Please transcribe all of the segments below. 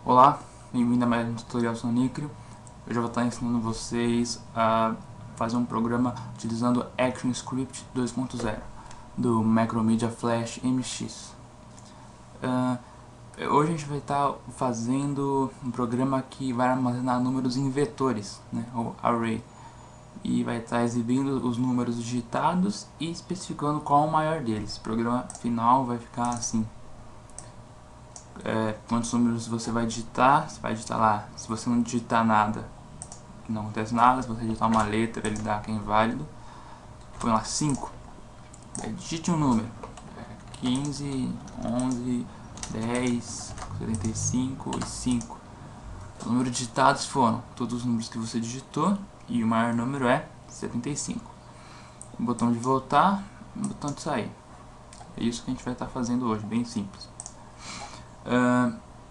Olá, bem-vindo a mais um tutorial Sonicrio. Hoje eu vou estar ensinando vocês a fazer um programa utilizando ActionScript 2.0 do Macromedia Flash MX. Hoje a gente vai estar fazendo um programa que vai armazenar números em vetores, né, ou array, e vai estar exibindo os números digitados e especificando qual o maior deles. O programa final vai ficar assim. Quantos números você vai digitar lá. Se você não digitar nada, não acontece nada. Se você digitar uma letra, ele dá que é inválido. Põe lá 5. Digite um número: 15, 11, 10, 75 e 5. Os números digitados foram todos os números que você digitou, e o maior número é 75. O botão de voltar, o botão de sair. É isso que a gente vai estar fazendo hoje, bem simples.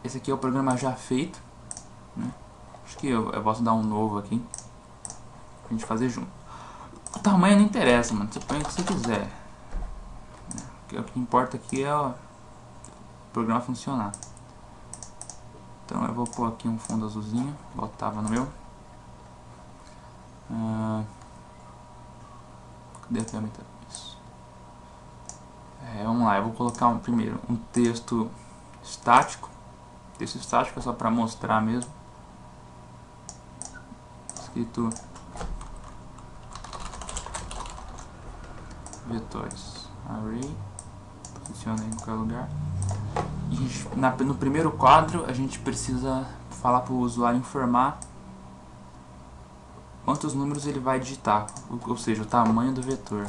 Esse aqui é o programa já feito, né? Acho que eu posso dar um novo aqui pra gente fazer junto. O tamanho não interessa, mano. Você põe o que você quiser. O que importa aqui é o programa funcionar. Então eu vou pôr aqui um fundo azulzinho, botava no meu. Cadê a ferramenta? Isso. Vamos lá, eu vou colocar primeiro um texto estático. Texto estático é só para mostrar mesmo. Escrito vetores array, posiciona aí em qualquer lugar. E no primeiro quadro a gente precisa falar para o usuário informar quantos números ele vai digitar, ou seja, o tamanho do vetor.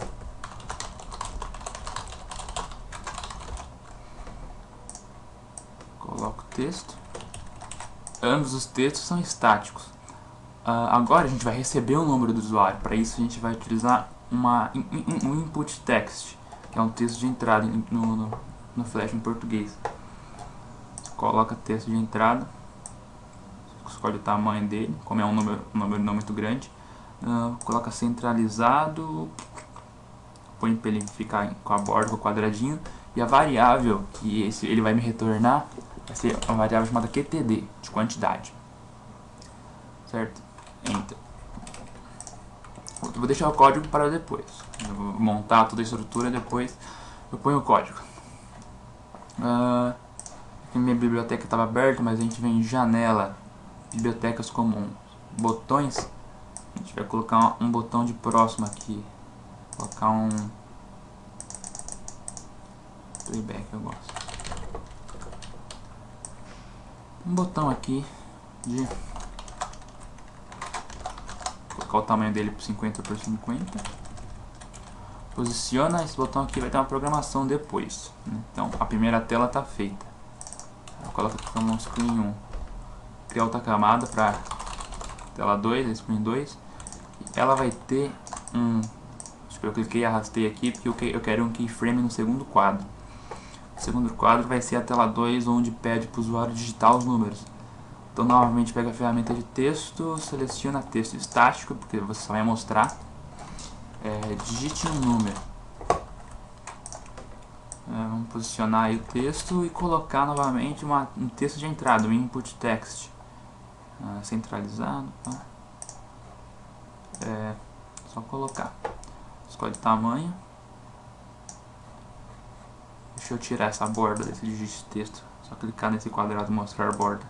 Coloco o texto. Ambos os textos são estáticos. Agora a gente vai receber o número do usuário. Para isso a gente vai utilizar um input text, que é um texto de entrada no Flash em português. Você coloca texto de entrada, escolhe o tamanho dele, como é um número não muito grande, coloca centralizado, põe para ele ficar com a borda, com o quadradinho, e a variável que ele vai me retornar vai ser uma variável chamada QTD, de quantidade. Certo? Enter. Eu vou deixar o código para depois. Eu vou montar toda a estrutura e depois eu ponho o código. Aqui minha biblioteca estava aberta, mas a gente vem em janela, bibliotecas comuns, botões. A gente vai colocar um botão de próximo aqui. Vou colocar um playback, eu gosto. Um botão aqui de colocar o tamanho dele por 50 por 50. Posiciona esse botão aqui, vai ter uma programação depois, né? Então a primeira tela está feita. Eu coloco aqui como screen 1. Criar outra camada para tela 2, screen 2. Ela vai ter eu cliquei e arrastei aqui porque eu quero um keyframe no segundo quadro. O segundo quadro vai ser a tela 2, onde pede para o usuário digitar os números. Então novamente pega a ferramenta de texto, seleciona texto estático, porque você só vai mostrar. Digite um número. Vamos posicionar aí o texto e colocar novamente um texto de entrada, um input text. Centralizado. Só colocar. Escolhe tamanho. Deixa eu tirar essa borda desse digite texto. Só clicar nesse quadrado e mostrar borda.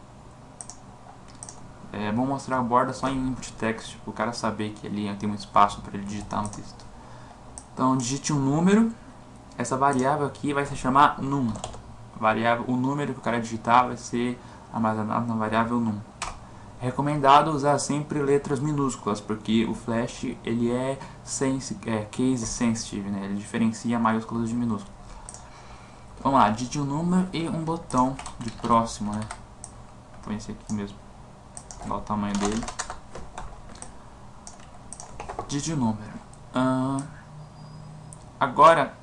Vou mostrar a borda só em input text, para o cara saber que ali tem um espaço para ele digitar no texto. Então digite um número. Essa variável aqui vai se chamar num. O número que o cara digitar vai ser armazenado na variável num. É recomendado usar sempre letras minúsculas, porque o Flash ele é case sensitive, né? Ele diferencia maiúsculas de minúsculas. Vamos lá, digite um número e um botão de próximo, né? Põe esse aqui mesmo. Olha o tamanho dele. Digite o número. Agora,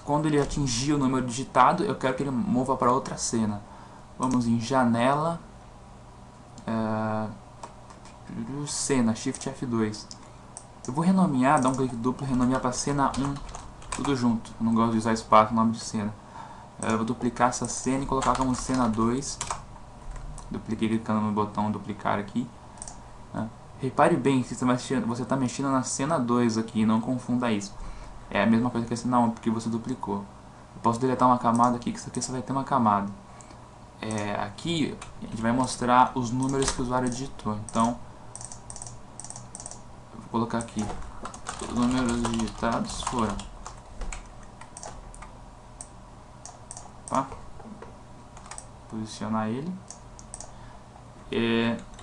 quando ele atingir o número digitado, eu quero que ele mova para outra cena. Vamos em janela, cena, Shift F2. Eu vou renomear, dar um clique duplo, renomear para cena 1, tudo junto. Eu não gosto de usar espaço no nome de cena. Eu vou duplicar essa cena e colocar como cena 2. Dupliquei clicando no botão duplicar aqui. Repare bem que você está mexendo na cena 2 aqui, não confunda isso. É a mesma coisa que a cena 1, porque você duplicou. Eu posso deletar uma camada aqui, que isso aqui você vai ter uma camada. Aqui a gente vai mostrar os números que o usuário digitou. Então, eu vou colocar aqui. Os números digitados foram. Opa. Posicionar ele.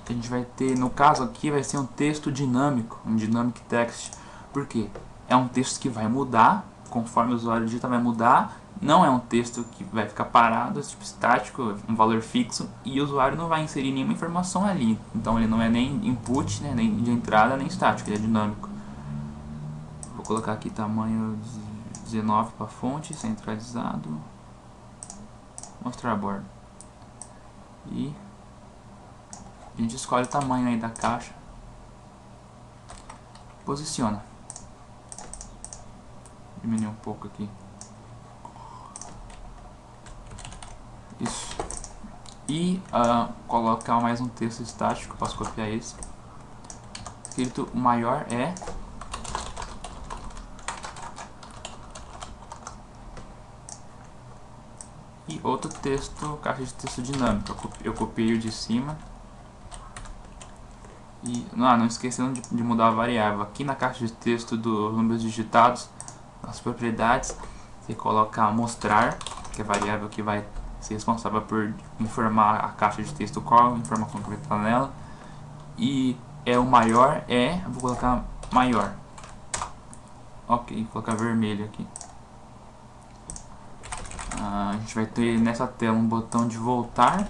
A gente vai ter, no caso aqui, vai ser um texto dinâmico, um dynamic text. Por quê? É um texto que vai mudar, conforme o usuário digita vai mudar. Não é um texto que vai ficar parado, tipo estático, um valor fixo, e o usuário não vai inserir nenhuma informação ali. Então ele não é nem input, né, nem de entrada, nem estático, ele é dinâmico. Vou colocar aqui tamanho 19 para fonte, centralizado. Mostrar a borda. E a gente escolhe o tamanho aí da caixa. Posiciona. Diminuir um pouco aqui. Isso. E colocar mais um texto estático. Posso copiar esse. Escrito maior é. E outro texto, caixa de texto dinâmica. Eu copiei o de cima. E não esquecendo de mudar a variável. Aqui na caixa de texto dos números digitados, nas propriedades, você coloca mostrar, que é a variável que vai ser responsável por informar a caixa de texto qual informação que vai estar nela. E o maior vou colocar maior. Ok, vou colocar vermelho aqui. A gente vai ter nessa tela um botão de voltar.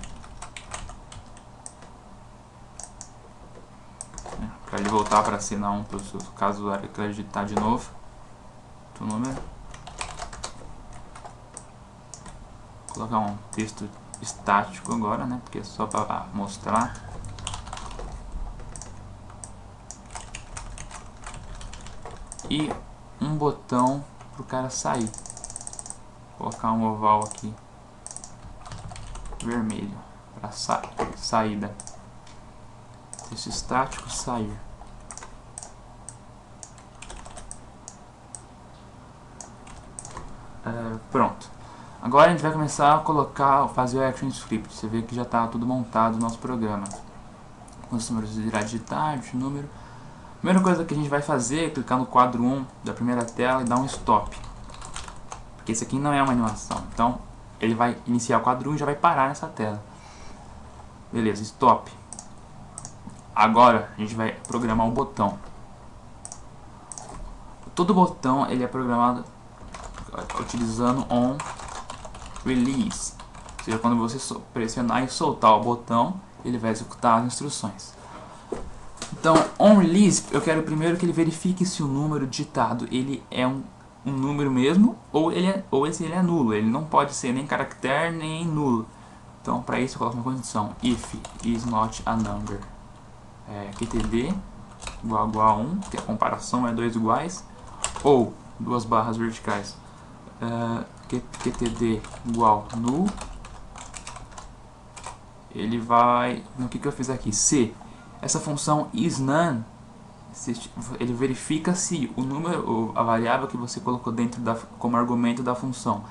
Para ele voltar para cena 1, caso o usuário queira digitar de novo o número. Vou colocar um texto estático agora, né? Porque é só para mostrar. E um botão para o cara sair. Vou colocar um oval aqui vermelho para saída. Texto estático, sair. Pronto. Agora a gente vai começar a fazer o Action Script. Você vê que já está tudo montado no nosso programa. Os números irá digitar, de número. A primeira coisa que a gente vai fazer é clicar no quadro 1 da primeira tela e dar um stop. Porque esse aqui não é uma animação. Então ele vai iniciar o quadro 1 e já vai parar nessa tela. Beleza, stop. Agora a gente vai programar um botão. Todo botão ele é programado utilizando on release. Ou seja, quando você pressionar e soltar o botão, ele vai executar as instruções. Então, on release, eu quero primeiro que ele verifique se o número digitado ele é um número mesmo ou se ele é nulo. Ele não pode ser nem caractere nem nulo. Então, para isso eu coloco uma condição: if is not a number. QTD igual a 1, que a comparação é 2 iguais, ou duas barras verticais. QTD igual null. Ele vai no que eu fiz aqui, se essa função isNone, ele verifica se o número, a variável que você colocou dentro como argumento da função,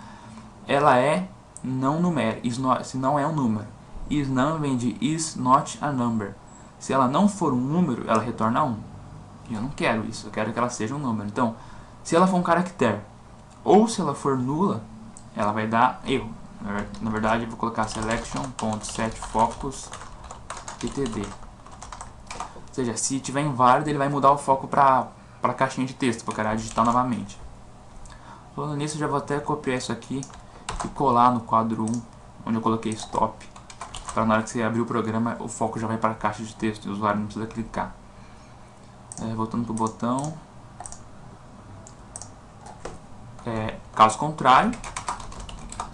ela é não numérica, se não é um número. IsNone vem de is not a number. Se ela não for um número, ela retorna 1. E eu não quero isso, eu quero que ela seja um número. Então, se ela for um caractere ou se ela for nula, ela vai dar erro. Na verdade, eu vou colocar selection.setFocus ptd. Ou seja, se tiver inválido, ele vai mudar o foco para a caixinha de texto, para o cara digitar novamente. Falando nisso, eu já vou até copiar isso aqui e colar no quadro 1, onde eu coloquei stop. Para na hora que você abrir o programa, o foco já vai para a caixa de texto e o usuário não precisa clicar. Voltando para o botão. Caso contrário,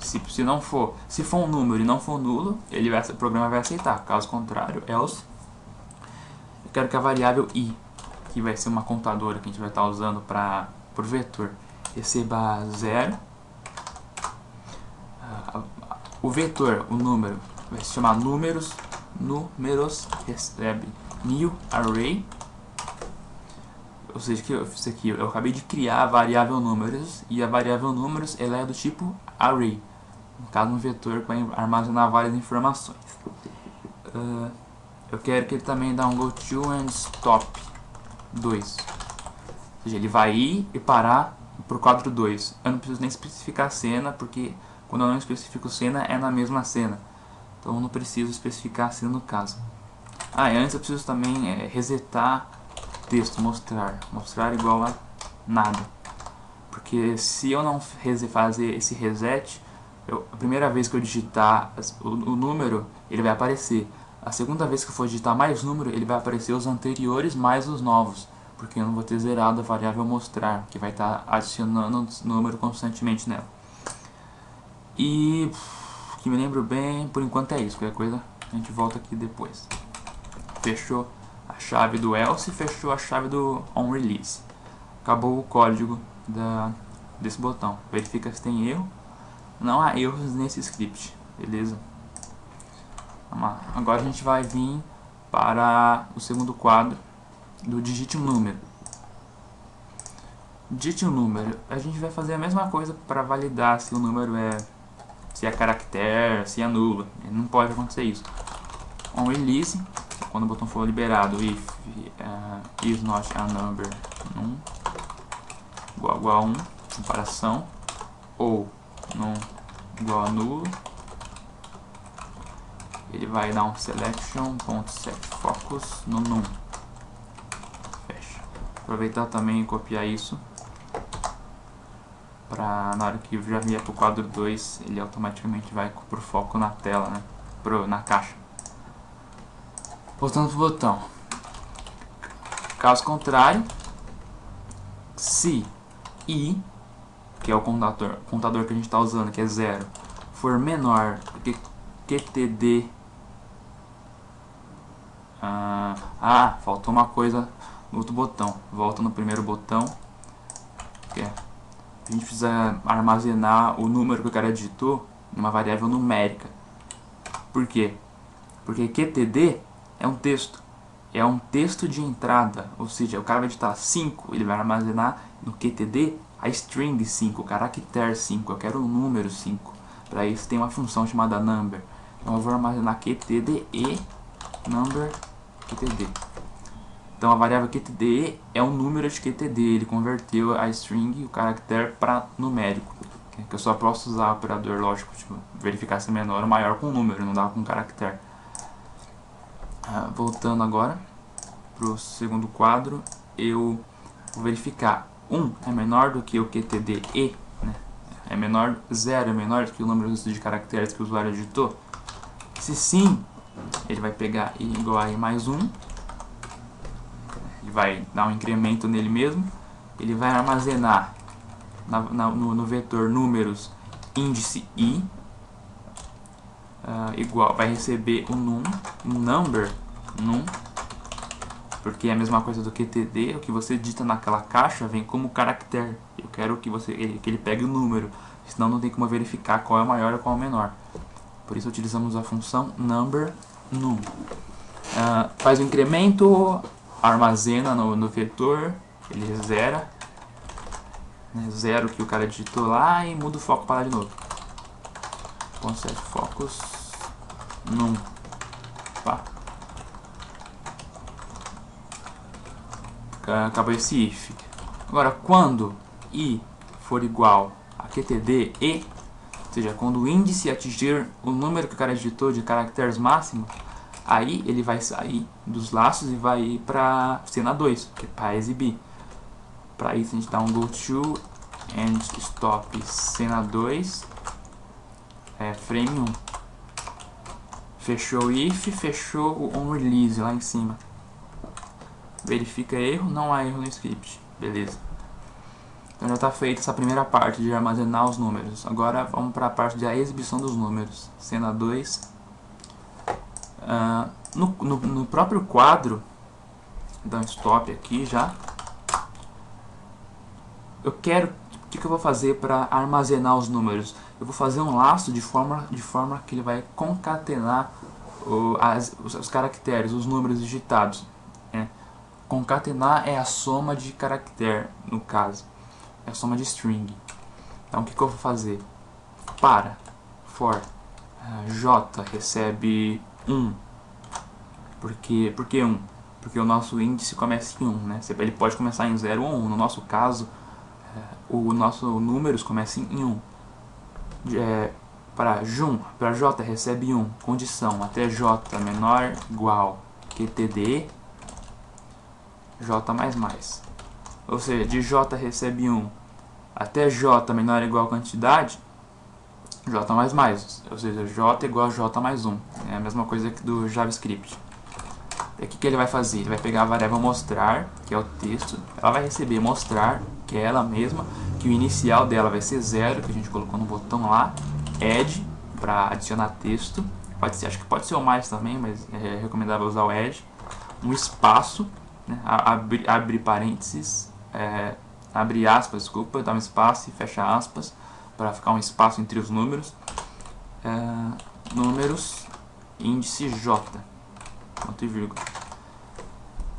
se for um número e não for nulo, o programa vai aceitar. Caso contrário, else. Eu quero que a variável i, que vai ser uma contadora que a gente vai estar usando para o vetor, receba 0. O vetor, o número, vai se chamar números números recebe new array, ou seja, que isso aqui eu acabei de criar a variável números, e a variável números ela é do tipo array, no caso um vetor que vai armazenar várias informações. Eu quero que ele também dá um go to and stop 2, ou seja, ele vai ir e parar para o quadro 2. Eu não preciso nem especificar a cena, porque quando eu não especifico cena é na mesma cena, então eu não preciso especificar a cena no caso. E antes eu preciso também resetar texto, mostrar igual a nada, porque se eu não fazer esse reset, a primeira vez que eu digitar o número, ele vai aparecer. A segunda vez que eu for digitar mais número, ele vai aparecer os anteriores mais os novos, porque eu não vou ter zerado a variável mostrar, que vai estar adicionando número constantemente nela. E que me lembro bem, por enquanto é isso. Qualquer coisa a gente volta aqui depois. Fechou a chave do else, fechou a chave do onRelease. Acabou o código desse botão. Verifica se tem erro. Não há erros nesse script, beleza? Agora a gente vai vir para o segundo quadro do digite um número. Digite um número. A gente vai fazer a mesma coisa para validar se o número se é caractere, se é nulo. Não pode acontecer isso. OnRelease, quando o botão for liberado, if is not a number num igual a 1, comparação, ou num igual a nulo, ele vai dar um selection.setFocus no num. Fecha. Aproveitar também e copiar isso para na hora que já vier para o quadro 2, ele automaticamente vai pro foco na tela, né? Na caixa. Voltando pro botão. Caso contrário, se i, que é o contador que a gente está usando, que é 0, for menor do que qtd. Faltou uma coisa no outro botão. Volta no primeiro botão, que é, a gente precisa armazenar o número que o cara digitou numa variável numérica. Por quê? Porque qtd é um texto. É um texto de entrada, ou seja, o cara vai digitar 5, ele vai armazenar no qtd a string 5, o caractere 5, eu quero o número 5. Para isso tem uma função chamada number. Então eu vou armazenar qtd e number qtd. Então a variável qtd é um número de qtd, ele converteu a string, o caractere, para numérico. Que eu só posso usar o operador lógico, tipo, verificar se é menor ou maior com número, não dá com caractere. Voltando agora para o segundo quadro, eu vou verificar 1 é menor do que o qtd e, né? É menor, 0 é menor do que o número de caracteres que o usuário digitou. Se sim, ele vai pegar i igual a i mais 1, ele vai dar um incremento nele mesmo, ele vai armazenar no vetor números índice i, igual, vai receber o number num, porque é a mesma coisa do qtd, o que você digita naquela caixa vem como caractere. Eu quero que ele pegue o número, senão não tem como verificar qual é o maior e qual é o menor. Por isso utilizamos a função number num. Faz o incremento, armazena no vetor, ele zera, né, zero que o cara digitou lá e muda o foco para lá de novo. Set focus num. Acabou esse if. Agora, quando i for igual a qtd e, ou seja, quando o índice atingir o número que o cara digitou de caracteres máximo, aí ele vai sair dos laços e vai ir para cena 2, que é para exibir. Para isso a gente dá um go to and stop cena 2, frame 1. Fechou o if, fechou o onRelease lá em cima. Verifica erro, não há erro no script, beleza. Então já está feita essa primeira parte de armazenar os números. Agora vamos para a parte da exibição dos números. Cena 2. No próprio quadro, dá um stop aqui já. O que eu vou fazer para armazenar os números? Eu vou fazer um laço de forma que ele vai concatenar os caracteres, os números digitados. Concatenar é a soma de caractere, no caso. É a soma de string. Então o que eu vou fazer? For j recebe 1. Por que 1? Porque o nosso índice começa em 1, né? Ele pode começar em 0 ou 1. No nosso caso, o nosso números começa em 1. Para j recebe 1. Condição até j menor ou igual qtd j++. Ou seja, de j recebe 1 até j menor ou igual a quantidade, j++. Ou seja, j igual a j mais 1. É a mesma coisa que do JavaScript. E o que ele vai fazer? Ele vai pegar a variável mostrar, que é o texto. Ela vai receber mostrar, que é ela mesma, que o inicial dela vai ser 0, que a gente colocou no botão lá. Add, para adicionar texto. Pode ser, acho que pode ser o mais também, mas é recomendável usar o add. Um espaço, né? abre parênteses, abre aspas, desculpa, dá um espaço e fecha aspas, para ficar um espaço entre os números. Números, índice j, ponto e vírgula.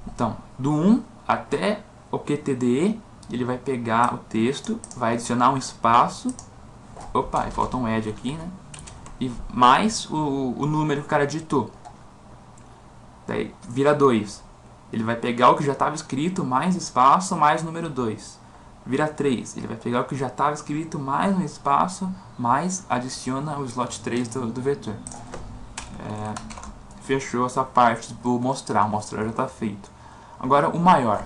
Então, do 1 até o qtde, ele vai pegar o texto, vai adicionar um espaço, opa, e falta um add aqui, né? E mais o número que o cara digitou. Daí vira 2. Ele vai pegar o que já estava escrito, mais espaço, mais número 2. Vira 3. Ele vai pegar o que já estava escrito, mais um espaço, mais adiciona o slot 3 do vetor. Fechou essa parte do mostrar. O mostrar já está feito. Agora o maior.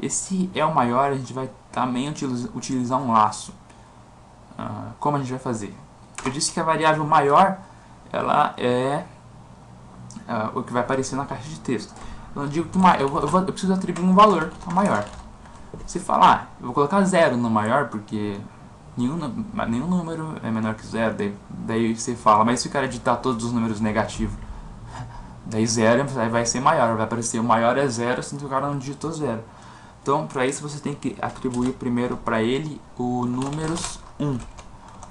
Esse é o maior, a gente vai também utilizar um laço. Como a gente vai fazer? Eu disse que a variável maior, ela é o que vai aparecer na caixa de texto. Então eu digo que eu preciso atribuir um valor a maior. Se falar, eu vou colocar 0 no maior, porque nenhum número é menor que 0. Daí você fala, mas se o cara editar todos os números negativos, daí 0 vai ser maior, vai aparecer o maior é 0, sendo que o cara não digitou 0. Então, para isso você tem que atribuir primeiro para ele o números 1.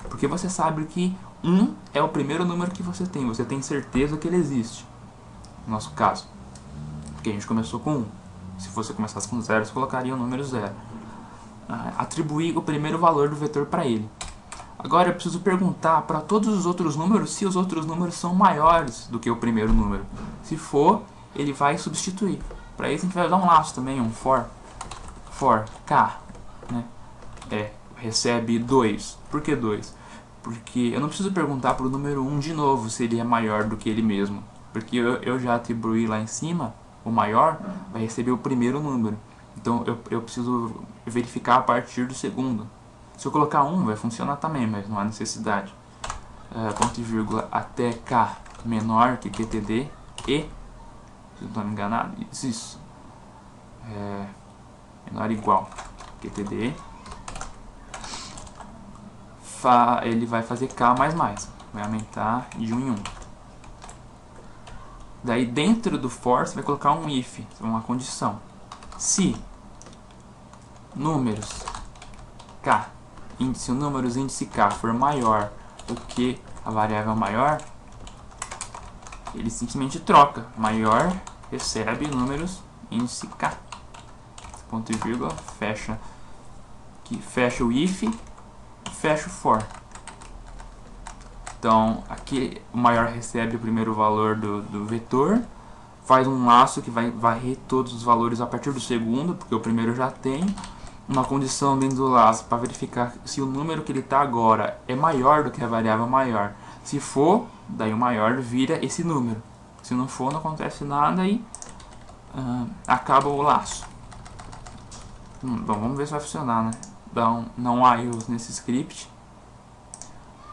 Porque você sabe que 1 é o primeiro número que você tem certeza que ele existe. No nosso caso, porque a gente começou com 1. Se você começasse com 0, você colocaria o número 0. Atribuir o primeiro valor do vetor para ele. Agora eu preciso perguntar para todos os outros números se os outros números são maiores do que o primeiro número. Se for, ele vai substituir. Para isso a gente vai dar um laço também, um for k, né? Recebe 2. Por que 2? Porque eu não preciso perguntar para o número 1 de novo se ele é maior do que ele mesmo. Porque eu já atribuí lá em cima, o maior vai receber o primeiro número. Então eu preciso verificar a partir do segundo. Se eu colocar 1 vai funcionar também, mas não há necessidade. Ponto e vírgula até k menor que qtd e, se não estou me enganado, isso. Menor ou igual qtd, ele vai fazer k mais, vai aumentar de 1 em 1. Daí dentro do for você vai colocar um if, uma condição. Se números k, números índice k for maior do que a variável maior, ele simplesmente troca. Maior recebe números índice k. Ponto e vírgula, fecha o if, fecha o for. Então aqui o maior recebe o primeiro valor do vetor, faz um laço que vai varrer todos os valores a partir do segundo, porque o primeiro já tem. Uma condição dentro do laço para verificar se o número que ele está agora é maior do que a variável maior. Se for, daí o maior vira esse número. Se não for, não acontece nada e acaba o laço. Bom, vamos ver se vai funcionar, né? Então, não há erros nesse script.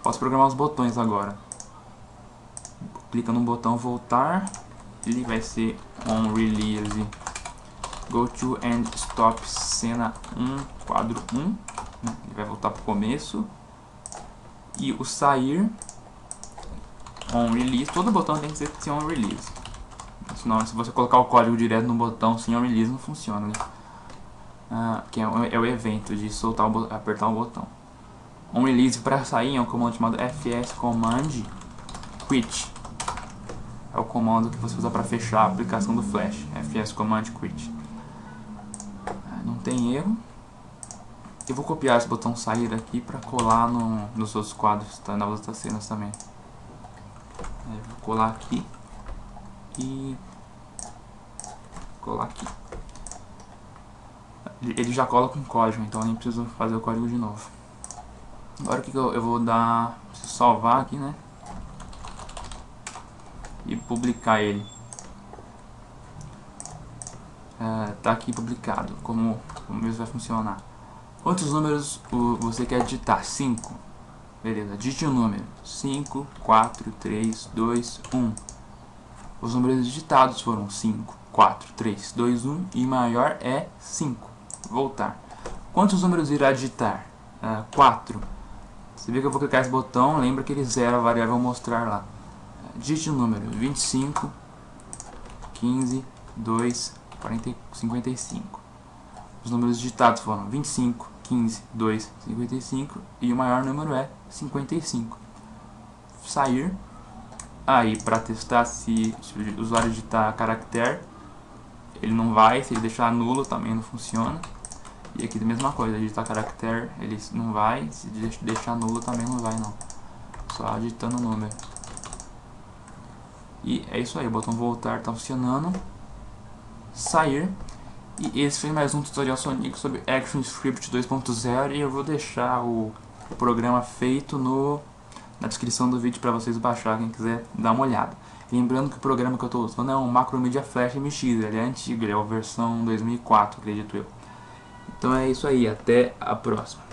Posso programar os botões agora. Clica no botão voltar, ele vai ser on release go to and stop cena 1, quadro 1, né? Ele vai voltar para o começo. E o sair on release, todo botão tem que ser on release. Senão, se você colocar o código direto no botão sem on release, não funciona, né? Que é o evento de soltar apertar o botão. On release para sair é um comando chamado fs command quit. é o comando que você usa para fechar a aplicação do Flash, fs command quit. Não tem erro. Eu vou copiar esse botão sair aqui para colar nos outros quadros, tá? Nas outras cenas também. Vou colar aqui e colar aqui. Ele já cola com código, então eu nem preciso fazer o código de novo. Agora o que eu vou dar, preciso salvar aqui, né? E publicar ele. Tá aqui publicado, como isso vai funcionar. Quantos números você quer digitar? 5. Beleza, digite um número. 5, 4, 3, 2, 1. Os números digitados foram 5, 4, 3, 2, 1 e maior é 5. Voltar. Quantos números irá digitar? 4. Você vê que eu vou clicar esse botão, lembra que ele zera a variável mostrar lá. Digite o número 25, 15, 2, 40, 55. Os números digitados foram 25, 15, 2, 55 e o maior número é 55. Sair. Aí para testar se o usuário digitar caractere, ele não vai, se ele deixar nulo também não funciona. E aqui a mesma coisa, digitar caractere ele não vai, se deixar nulo também não vai não. Só digitando o número. E é isso aí, o botão voltar está funcionando. Sair. E esse foi mais um tutorial Sonic sobre ActionScript 2.0 e eu vou deixar o programa feito na descrição do vídeo para vocês baixar, quem quiser dar uma olhada. Lembrando que o programa que eu estou usando é um Macromedia Flash MX, ele é antigo, ele é a versão 2004, acredito eu. Então é isso aí, até a próxima.